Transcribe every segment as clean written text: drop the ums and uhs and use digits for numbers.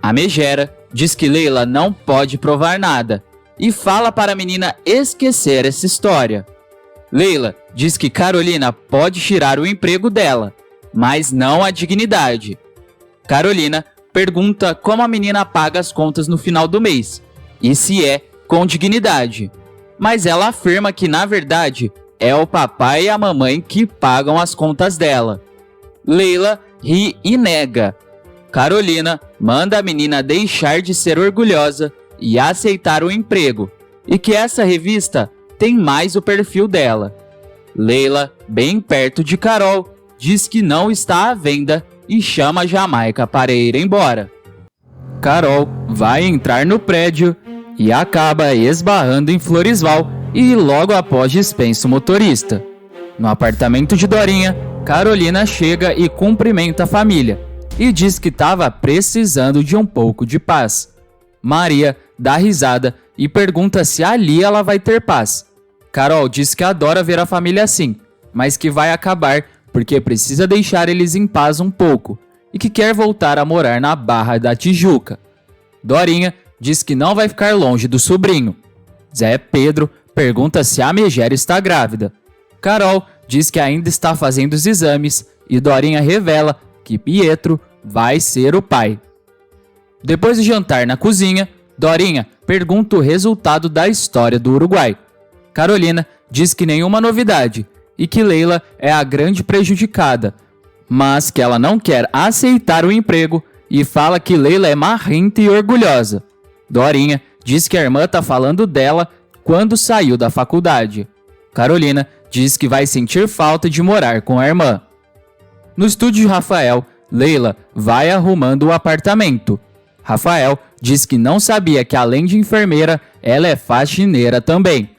A megera diz que Leila não pode provar nada e fala para a menina esquecer essa história. Leila diz que Carolina pode tirar o emprego dela, mas não a dignidade. Carolina pergunta como a menina paga as contas no final do mês e se é com dignidade, mas ela afirma que na verdade é o papai e a mamãe que pagam as contas dela. Leila ri e nega. Carolina manda a menina deixar de ser orgulhosa e aceitar o emprego, e que essa revista tem mais o perfil dela. Leila, bem perto de Carol, diz que não está à venda e chama Jamaica para ir embora. Carol vai entrar no prédio e acaba esbarrando em Floresval e logo após dispensa o motorista. No apartamento de Dorinha, Carolina chega e cumprimenta a família e diz que estava precisando de um pouco de paz. Maria dá risada e pergunta se ali ela vai ter paz. Carol diz que adora ver a família assim, mas que vai acabar porque precisa deixar eles em paz um pouco e que quer voltar a morar na Barra da Tijuca. Dorinha diz que não vai ficar longe do sobrinho. Zé Pedro pergunta se a megera está grávida. Carol diz que ainda está fazendo os exames e Dorinha revela que Pietro vai ser o pai. Depois de jantar na cozinha, Dorinha pergunta o resultado da história do Uruguai. Carolina diz que nenhuma novidade e que Leila é a grande prejudicada, mas que ela não quer aceitar o emprego e fala que Leila é marrenta e orgulhosa. Dorinha diz que a irmã está falando dela quando saiu da faculdade. Carolina diz que vai sentir falta de morar com a irmã. No estúdio de Rafael, Leila vai arrumando o apartamento. Rafael diz que não sabia que além de enfermeira, ela é faxineira também.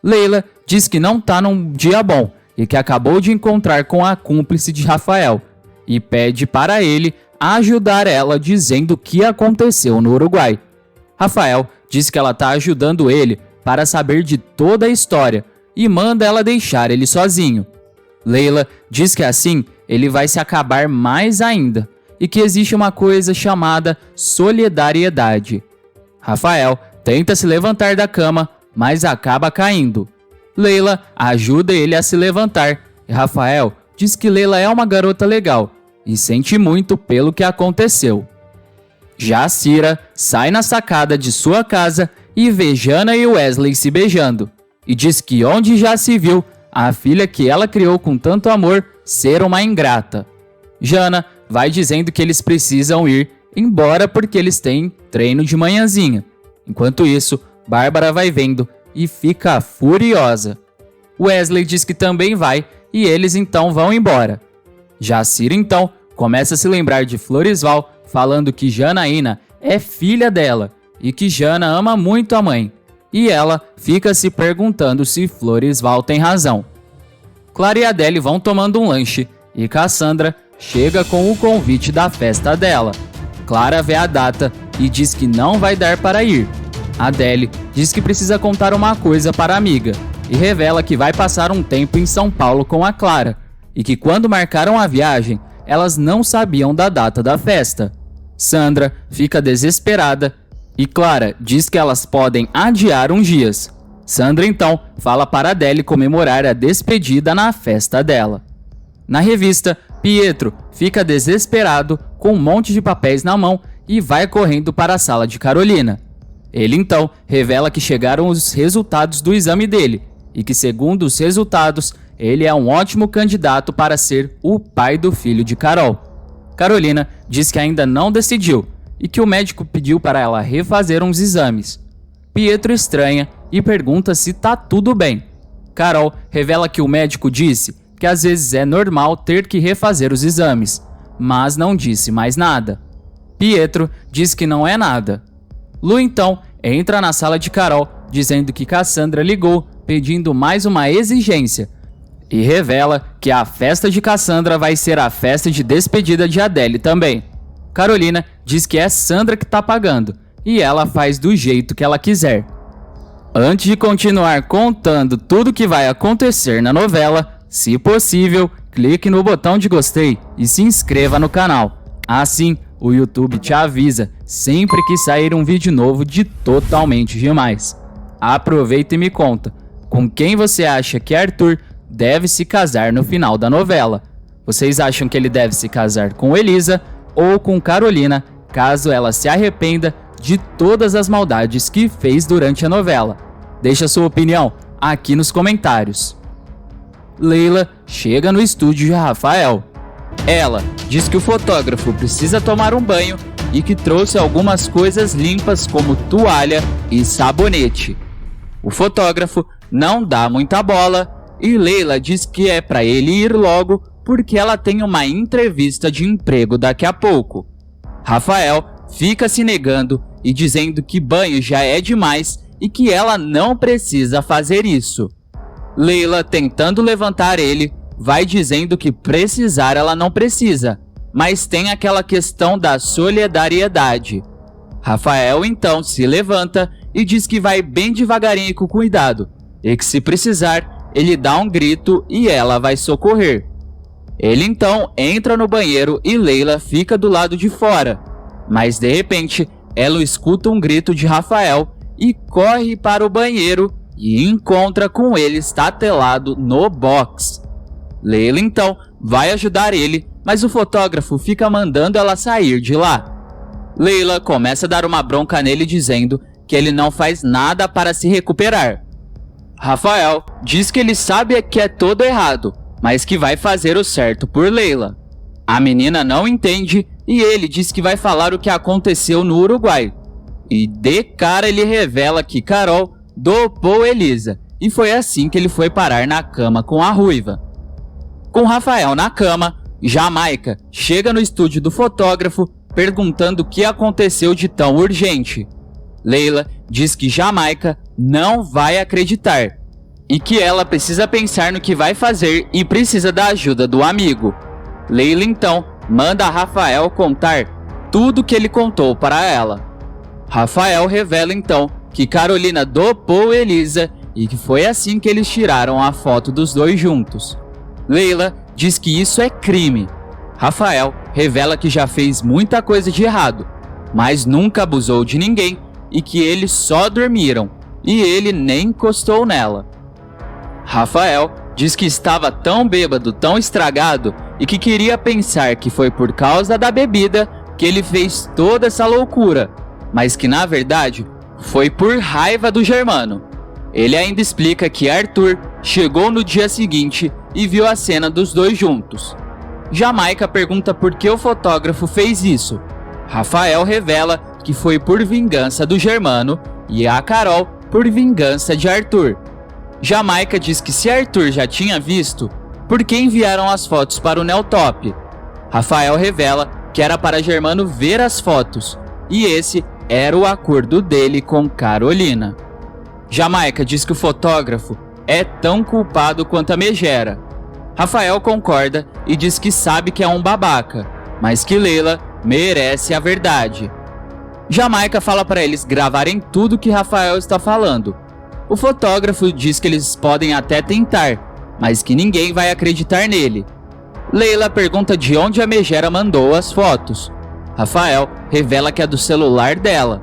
Leila diz que não está num dia bom e que acabou de encontrar com a cúmplice de Rafael e pede para ele ajudar ela dizendo o que aconteceu no Uruguai. Rafael diz que ela está ajudando ele para saber de toda a história e manda ela deixar ele sozinho. Leila diz que assim ele vai se acabar mais ainda e que existe uma coisa chamada solidariedade. Rafael tenta se levantar da cama, mas acaba caindo. Leila ajuda ele a se levantar e Rafael diz que Leila é uma garota legal e sente muito pelo que aconteceu. Já Cira sai na sacada de sua casa e vê Jana e Wesley se beijando e diz que onde já se viu a filha que ela criou com tanto amor ser uma ingrata. Jana vai dizendo que eles precisam ir embora porque eles têm treino de manhãzinha. Enquanto isso, Bárbara vai vendo e fica furiosa. Wesley diz que também vai e eles então vão embora. Jacira então começa a se lembrar de Floresval falando que Janaína é filha dela e que Jana ama muito a mãe. E ela fica se perguntando se Floresval tem razão. Clara e Adele vão tomando um lanche e Cassandra chega com o convite da festa dela. Clara vê a data e diz que não vai dar para ir. Adele diz que precisa contar uma coisa para a amiga e revela que vai passar um tempo em São Paulo com a Clara e que quando marcaram a viagem, elas não sabiam da data da festa. Sandra fica desesperada e Clara diz que elas podem adiar uns dias. Sandra então fala para Adele comemorar a despedida na festa dela. Na revista, Pietro fica desesperado com um monte de papéis na mão e vai correndo para a sala de Carolina. Ele então revela que chegaram os resultados do exame dele e que, segundo os resultados, ele é um ótimo candidato para ser o pai do filho de Carol. Carolina diz que ainda não decidiu e que o médico pediu para ela refazer uns exames. Pietro estranha e pergunta se tá tudo bem. Carol revela que o médico disse que às vezes é normal ter que refazer os exames, mas não disse mais nada. Pietro diz que não é nada. Lu então entra na sala de Carol dizendo que Cassandra ligou pedindo mais uma exigência e revela que a festa de Cassandra vai ser a festa de despedida de Adele também. Carolina diz que é Sandra que tá pagando e ela faz do jeito que ela quiser. Antes de continuar contando tudo que vai acontecer na novela, se possível, clique no botão de gostei e se inscreva no canal. Assim, o YouTube te avisa sempre que sair um vídeo novo de Totalmente Demais. Aproveita e me conta, com quem você acha que Arthur deve se casar no final da novela? Vocês acham que ele deve se casar com Elisa ou com Carolina, caso ela se arrependa de todas as maldades que fez durante a novela? Deixa sua opinião aqui nos comentários. Leila chega no estúdio de Rafael. Ela diz que o fotógrafo precisa tomar um banho e que trouxe algumas coisas limpas como toalha e sabonete. O fotógrafo não dá muita bola e Leila diz que é para ele ir logo porque ela tem uma entrevista de emprego daqui a pouco. Rafael fica se negando e dizendo que banho já é demais e que ela não precisa fazer isso. Leila, tentando levantar ele, vai dizendo que precisar ela não precisa, mas tem aquela questão da solidariedade. Rafael então se levanta e diz que vai bem devagarinho e com cuidado, e que se precisar, ele dá um grito e ela vai socorrer. Ele então entra no banheiro e Leila fica do lado de fora, mas de repente ela escuta um grito de Rafael e corre para o banheiro e encontra com ele estatelado no box. Leila então vai ajudar ele, mas o fotógrafo fica mandando ela sair de lá. Leila começa a dar uma bronca nele dizendo que ele não faz nada para se recuperar. Rafael diz que ele sabe que é todo errado, mas que vai fazer o certo por Leila. A menina não entende e ele diz que vai falar o que aconteceu no Uruguai. E de cara ele revela que Carol dopou Elisa e foi assim que ele foi parar na cama com a ruiva. Com Rafael na cama, Jamaica chega no estúdio do fotógrafo perguntando o que aconteceu de tão urgente. Leila diz que Jamaica não vai acreditar e que ela precisa pensar no que vai fazer e precisa da ajuda do amigo. Leila então manda Rafael contar tudo que ele contou para ela. Rafael revela então que Carolina dopou Elisa e que foi assim que eles tiraram a foto dos dois juntos. Leila diz que isso é crime. Rafael revela que já fez muita coisa de errado, mas nunca abusou de ninguém e que eles só dormiram e ele nem encostou nela. Rafael diz que estava tão bêbado, tão estragado e que queria pensar que foi por causa da bebida que ele fez toda essa loucura, mas que na verdade foi por raiva do Germano. Ele ainda explica que Arthur chegou no dia seguinte e viu a cena dos dois juntos. Jamaica pergunta por que o fotógrafo fez isso. Rafael revela que foi por vingança do Germano e a Carol por vingança de Arthur. Jamaica diz que se Arthur já tinha visto, por que enviaram as fotos para o Neotop? Rafael revela que era para Germano ver as fotos e esse era o acordo dele com Carolina. Jamaica diz que o fotógrafo é tão culpado quanto a megera. Rafael concorda e diz que sabe que é um babaca, mas que Leila merece a verdade. Jamaica fala para eles gravarem tudo que Rafael está falando. O fotógrafo diz que eles podem até tentar, mas que ninguém vai acreditar nele. Leila pergunta de onde a megera mandou as fotos. Rafael revela que é do celular dela.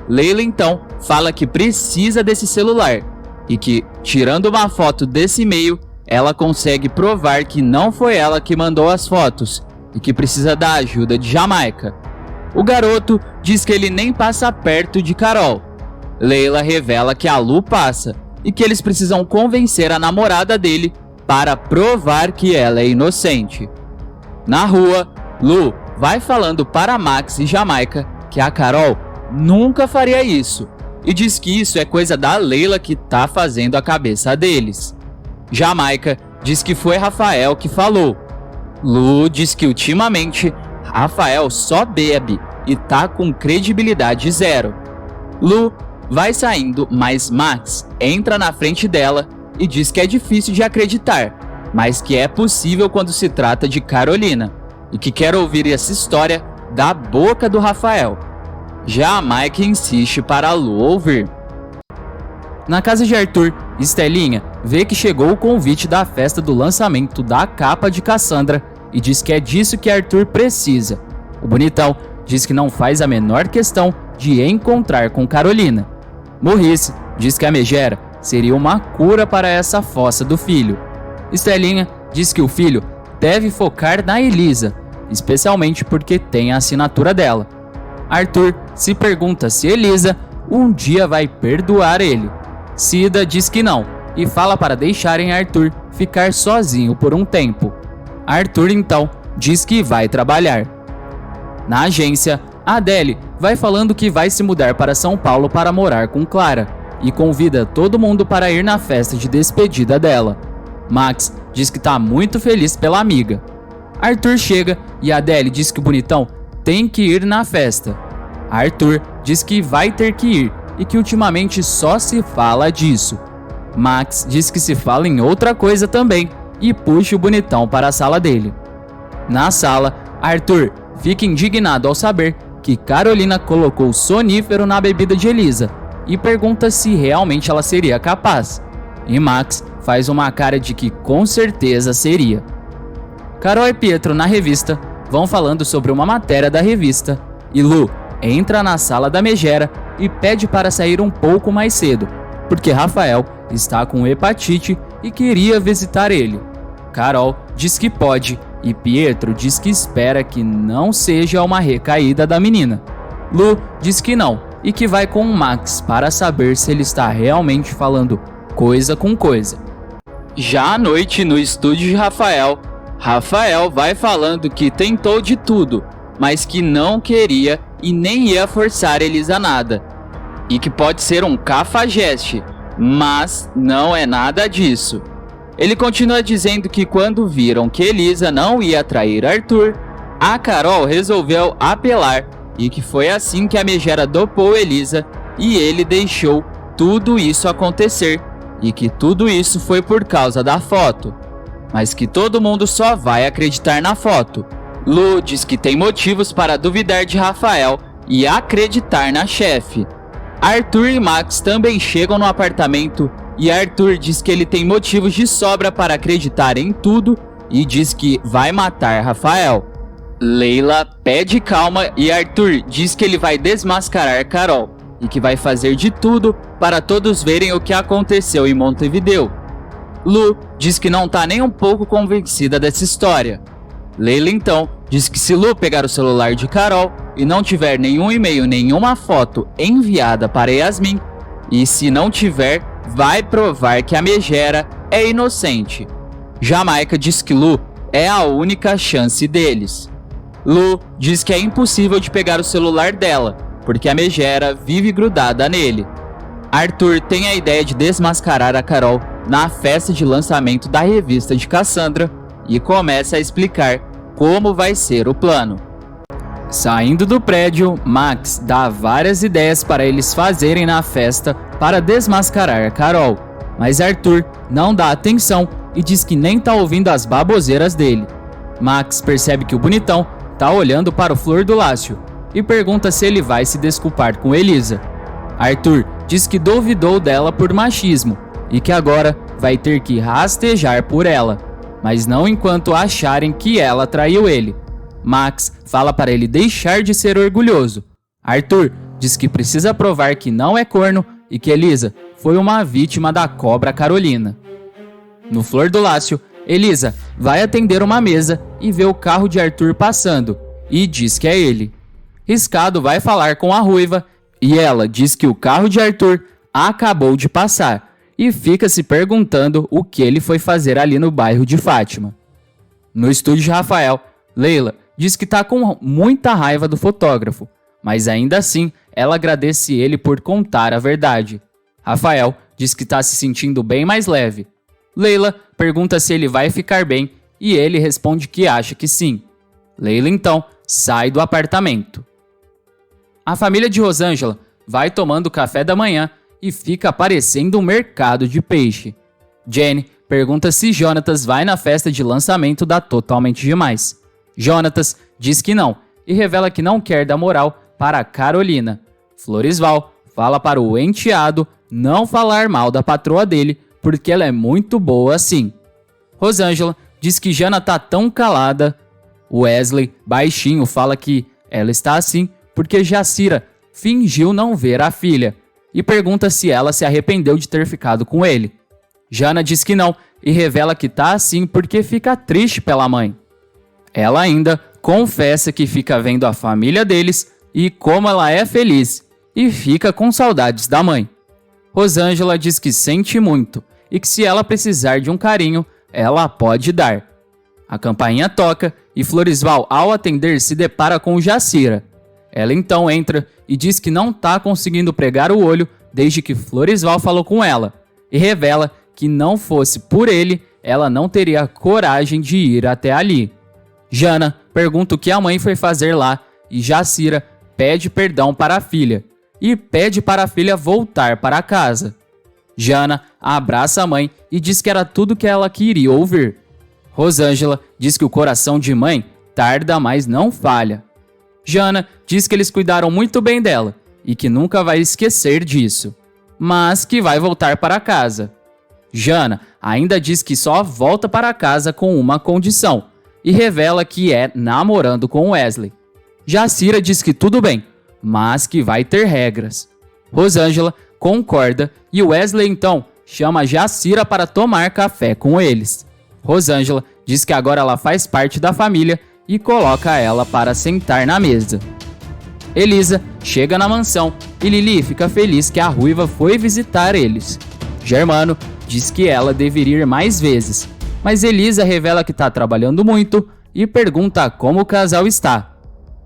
Leila então fala que precisa desse celular e que, tirando uma foto desse e-mail, ela consegue provar que não foi ela que mandou as fotos e que precisa da ajuda de Jamaica. O garoto diz que ele nem passa perto de Carol. Leila revela que a Lu passa e que eles precisam convencer a namorada dele para provar que ela é inocente. Na rua, Lu vai falando para Max e Jamaica que a Carol nunca faria isso e diz que isso é coisa da Leila que tá fazendo a cabeça deles. Jamaica diz que foi Rafael que falou. Lu diz que ultimamente Rafael só bebe e tá com credibilidade zero. Lu vai saindo, mas Max entra na frente dela e diz que é difícil de acreditar, mas que é possível quando se trata de Carolina e que quer ouvir essa história da boca do Rafael. Jamaica insiste para Lu ouvir. Na casa de Arthur, Estelinha vê que chegou o convite da festa do lançamento da capa de Cassandra e diz que é disso que Arthur precisa. O bonitão diz que não faz a menor questão de encontrar com Carolina. Maurice diz que a megera seria uma cura para essa fossa do filho. Estelinha diz que o filho deve focar na Elisa, especialmente porque tem a assinatura dela. Arthur se pergunta se Elisa um dia vai perdoar ele. Cida diz que não e fala para deixarem Arthur ficar sozinho por um tempo. Arthur então diz que vai trabalhar. Na agência, Adele vai falando que vai se mudar para São Paulo para morar com Clara e convida todo mundo para ir na festa de despedida dela. Max diz que está muito feliz pela amiga. Arthur chega e Adele diz que o bonitão tem que ir na festa. Arthur diz que vai ter que ir e que ultimamente só se fala disso. Max diz que se fala em outra coisa também e puxa o bonitão para a sala dele. Na sala, Arthur fica indignado ao saber que Carolina colocou sonífero na bebida de Elisa e pergunta se realmente ela seria capaz. E Max faz uma cara de que com certeza seria. Carol e Pietro na revista vão falando sobre uma matéria da revista e Lu entra na sala da megera e pede para sair um pouco mais cedo, porque Rafael está com hepatite e queria visitar ele. Carol diz que pode e Pietro diz que espera que não seja uma recaída da menina. Lu diz que não e que vai com o Max para saber se ele está realmente falando coisa com coisa. Já à noite, no estúdio de Rafael vai falando que tentou de tudo, mas que não queria e nem ia forçar Elisa nada. E que pode ser um cafajeste, mas não é nada disso. Ele continua dizendo que quando viram que Elisa não ia trair Arthur, a Carol resolveu apelar e que foi assim que a megera dopou Elisa e ele deixou tudo isso acontecer e que tudo isso foi por causa da foto, mas que todo mundo só vai acreditar na foto. Lu diz que tem motivos para duvidar de Rafael e acreditar na chefe. Arthur e Max também chegam no apartamento e Arthur diz que ele tem motivos de sobra para acreditar em tudo e diz que vai matar Rafael. Leila pede calma e Arthur diz que ele vai desmascarar Carol e que vai fazer de tudo para todos verem o que aconteceu em Montevideo. Lu diz que não tá nem um pouco convencida dessa história. Leila então diz que se Lu pegar o celular de Carol e não tiver nenhum e-mail, nenhuma foto enviada para Yasmin, e se não tiver, vai provar que a megera é inocente. Jamaica diz que Lu é a única chance deles. Lu diz que é impossível de pegar o celular dela, porque a megera vive grudada nele. Arthur tem a ideia de desmascarar a Carol na festa de lançamento da revista de Cassandra e começa a explicar como vai ser o plano. Saindo do prédio, Max dá várias ideias para eles fazerem na festa para desmascarar a Carol, mas Arthur não dá atenção e diz que nem tá ouvindo as baboseiras dele. Max percebe que o bonitão tá olhando para o Flor do Lácio e pergunta se ele vai se desculpar com Elisa. Arthur diz que duvidou dela por machismo e que agora vai ter que rastejar por ela, mas não enquanto acharem que ela traiu ele. Max fala para ele deixar de ser orgulhoso. Arthur diz que precisa provar que não é corno e que Elisa foi uma vítima da cobra Carolina. No Flor do Lácio, Elisa vai atender uma mesa e vê o carro de Arthur passando e diz que é ele. Riscado vai falar com a Ruiva e ela diz que o carro de Arthur acabou de passar e fica se perguntando o que ele foi fazer ali no bairro de Fátima. No estúdio de Rafael, Leila diz que está com muita raiva do fotógrafo, mas ainda assim ela agradece ele por contar a verdade. Rafael diz que está se sentindo bem mais leve. Leila pergunta se ele vai ficar bem e ele responde que acha que sim. Leila então sai do apartamento. A família de Rosângela vai tomando café da manhã e fica parecendo um mercado de peixe. Jenny pergunta se Jonatas vai na festa de lançamento da Totalmente Demais. Jonatas diz que não e revela que não quer dar moral para Carolina. Floresval fala para o enteado não falar mal da patroa dele porque ela é muito boa assim. Rosângela diz que Jana tá tão calada. Wesley, baixinho, fala que ela está assim porque Jacira fingiu não ver a filha e pergunta se ela se arrependeu de ter ficado com ele. Jana diz que não e revela que tá assim porque fica triste pela mãe. Ela ainda confessa que fica vendo a família deles e como ela é feliz e fica com saudades da mãe. Rosângela diz que sente muito e que se ela precisar de um carinho, ela pode dar. A campainha toca e Floresval, ao atender, se depara com Jacira. Ela então entra e diz que não tá conseguindo pregar o olho desde que Floresval falou com ela e revela que não fosse por ele, ela não teria coragem de ir até ali. Jana pergunta o que a mãe foi fazer lá e Jacira pede perdão para a filha e pede para a filha voltar para casa. Jana abraça a mãe e diz que era tudo que ela queria ouvir. Rosângela diz que o coração de mãe tarda, mas não falha. Jana diz que eles cuidaram muito bem dela e que nunca vai esquecer disso, mas que vai voltar para casa. Jana ainda diz que só volta para casa com uma condição e revela que é namorando com Wesley. Jacira diz que tudo bem, mas que vai ter regras. Rosângela concorda e Wesley então chama Jacira para tomar café com eles. Rosângela diz que agora ela faz parte da família e coloca ela para sentar na mesa. Elisa chega na mansão e Lili fica feliz que a ruiva foi visitar eles. Germano diz que ela deveria ir mais vezes, mas Elisa revela que está trabalhando muito e pergunta como o casal está.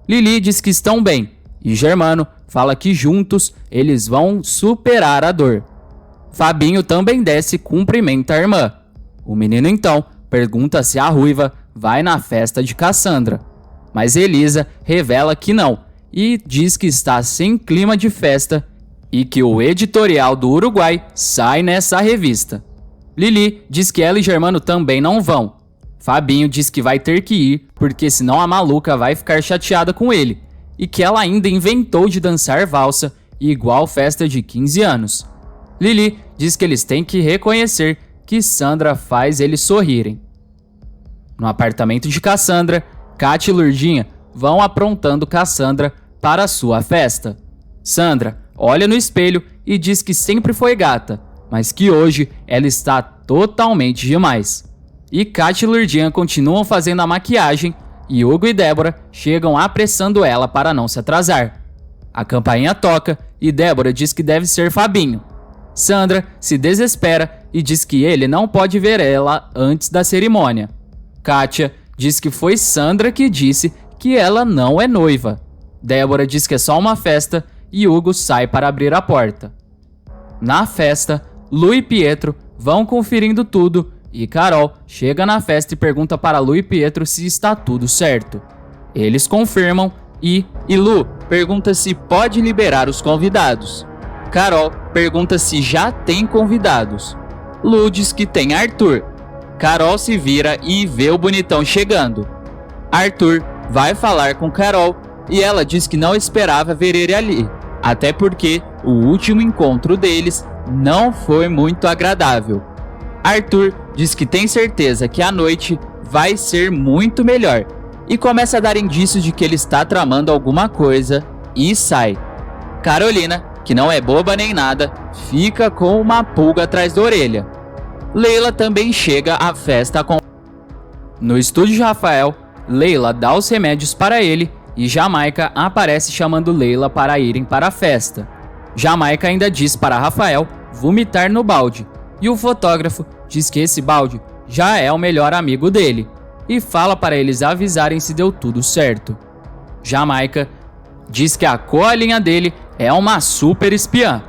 Lili diz que estão bem e Germano fala que juntos eles vão superar a dor. Fabinho também desce e cumprimenta a irmã. O menino então pergunta se a ruiva vai na festa de Cassandra, mas Elisa revela que não e diz que está sem clima de festa e que o editorial do Uruguai sai nessa revista. Lili diz que ela e Germano também não vão. Fabinho diz que vai ter que ir porque senão a maluca vai ficar chateada com ele e que ela ainda inventou de dançar valsa igual festa de 15 anos. Lili diz que eles têm que reconhecer que Sandra faz eles sorrirem. No apartamento de Cassandra, Kátia e Lurdinha vão aprontando Cassandra para a sua festa. Sandra olha no espelho e diz que sempre foi gata, mas que hoje ela está totalmente demais. E Kátia e Lurdinha continuam fazendo a maquiagem e Hugo e Débora chegam apressando ela para não se atrasar. A campainha toca e Débora diz que deve ser Fabinho. Sandra se desespera e diz que ele não pode ver ela antes da cerimônia. Kátia diz que foi Sandra que disse que ela não é noiva. Débora diz que é só uma festa e Hugo sai para abrir a porta. Na festa, Lu e Pietro vão conferindo tudo e Carol chega na festa e pergunta para Lu e Pietro se está tudo certo. Eles confirmam e Lu pergunta se pode liberar os convidados. Carol pergunta se já tem convidados. Lu diz que tem Arthur. Carol se vira e vê o bonitão chegando. Arthur vai falar com Carol e ela diz que não esperava ver ele ali, até porque o último encontro deles não foi muito agradável. Arthur diz que tem certeza que a noite vai ser muito melhor e começa a dar indícios de que ele está tramando alguma coisa e sai. Carolina, que não é boba nem nada, fica com uma pulga atrás da orelha. Leila também chega à festa com... No estúdio de Rafael, Leila dá os remédios para ele e Jamaica aparece chamando Leila para irem para a festa. Jamaica ainda diz para Rafael vomitar no balde e o fotógrafo diz que esse balde já é o melhor amigo dele e fala para eles avisarem se deu tudo certo. Jamaica diz que a coelhinha dele é uma super espiã.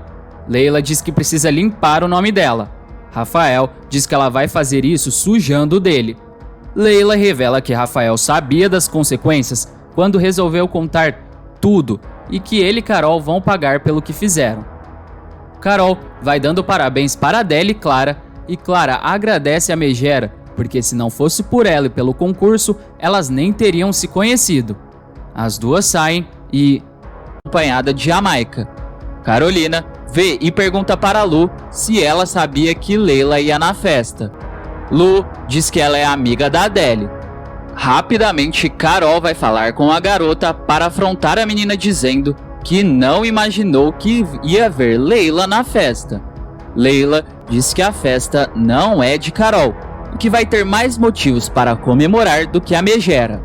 Leila diz que precisa limpar o nome dela. Rafael diz que ela vai fazer isso sujando o dele. Leila revela que Rafael sabia das consequências quando resolveu contar tudo e que ele e Carol vão pagar pelo que fizeram. Carol vai dando parabéns para Adélia e Clara agradece a Megera, porque se não fosse por ela e pelo concurso, elas nem teriam se conhecido. As duas saem e... acompanhada de Jamaica. Carolina vê e pergunta para Lu se ela sabia que Leila ia na festa. Lu diz que ela é amiga da Adélia. Rapidamente, Carol vai falar com a garota para afrontar a menina, dizendo que não imaginou que ia ver Leila na festa. Leila diz que a festa não é de Carol e que vai ter mais motivos para comemorar do que a megera.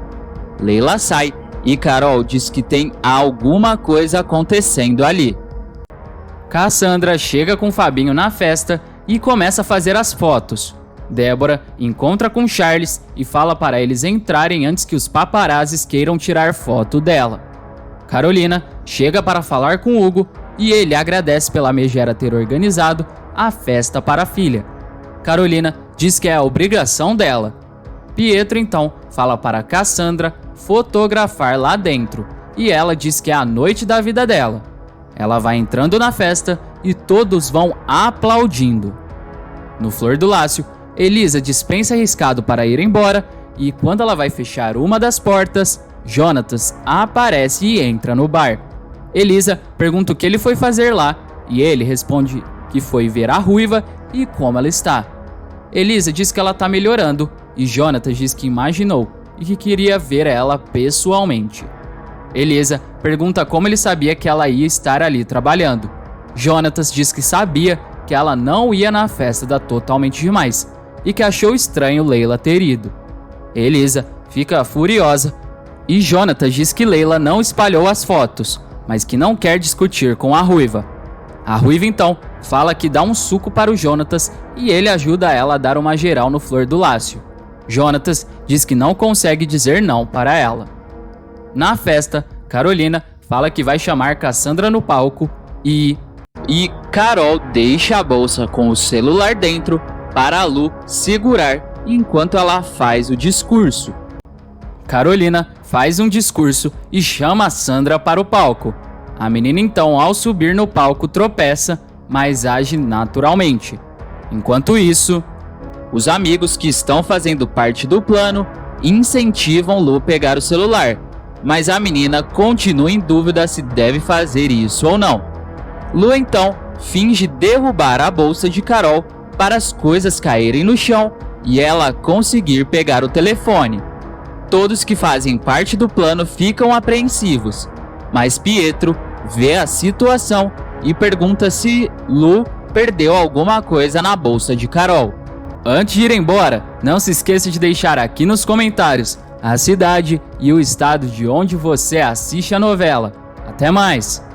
Leila sai e Carol diz que tem alguma coisa acontecendo ali. Cassandra chega com Fabinho na festa e começa a fazer as fotos. Débora encontra com Charles e fala para eles entrarem antes que os paparazzis queiram tirar foto dela. Carolina chega para falar com Hugo e ele agradece pela megera ter organizado a festa para a filha. Carolina diz que é a obrigação dela. Pietro então fala para Cassandra fotografar lá dentro e ela diz que é a noite da vida dela. Ela vai entrando na festa e todos vão aplaudindo. No Flor do Lácio, Elisa dispensa arriscado para ir embora e quando ela vai fechar uma das portas, Jonatas aparece e entra no bar. Elisa pergunta o que ele foi fazer lá e ele responde que foi ver a Ruiva e como ela está. Elisa diz que ela está melhorando e Jonatas diz que imaginou e que queria ver ela pessoalmente. Elisa pergunta como ele sabia que ela ia estar ali trabalhando. Jonatas diz que sabia que ela não ia na festa da Totalmente Demais e que achou estranho Leila ter ido. Elisa fica furiosa e Jonatas diz que Leila não espalhou as fotos, mas que não quer discutir com a Ruiva. A Ruiva então fala que dá um suco para o Jonatas e ele ajuda ela a dar uma geral no Flor do Lácio. Jonatas diz que não consegue dizer não para ela. Na festa, Carolina fala que vai chamar Cassandra no palco e Carol deixa a bolsa com o celular dentro para a Lu segurar enquanto ela faz o discurso. Carolina faz um discurso e chama a Sandra para o palco. A menina então, ao subir no palco, tropeça, mas age naturalmente. Enquanto isso, os amigos que estão fazendo parte do plano incentivam Lu a pegar o celular, mas a menina continua em dúvida se deve fazer isso ou não. Lu então finge derrubar a bolsa de Carol para as coisas caírem no chão e ela conseguir pegar o telefone. Todos que fazem parte do plano ficam apreensivos, mas Pietro vê a situação e pergunta se Lu perdeu alguma coisa na bolsa de Carol. Antes de ir embora, não se esqueça de deixar aqui nos comentários a cidade e o estado de onde você assiste a novela. Até mais!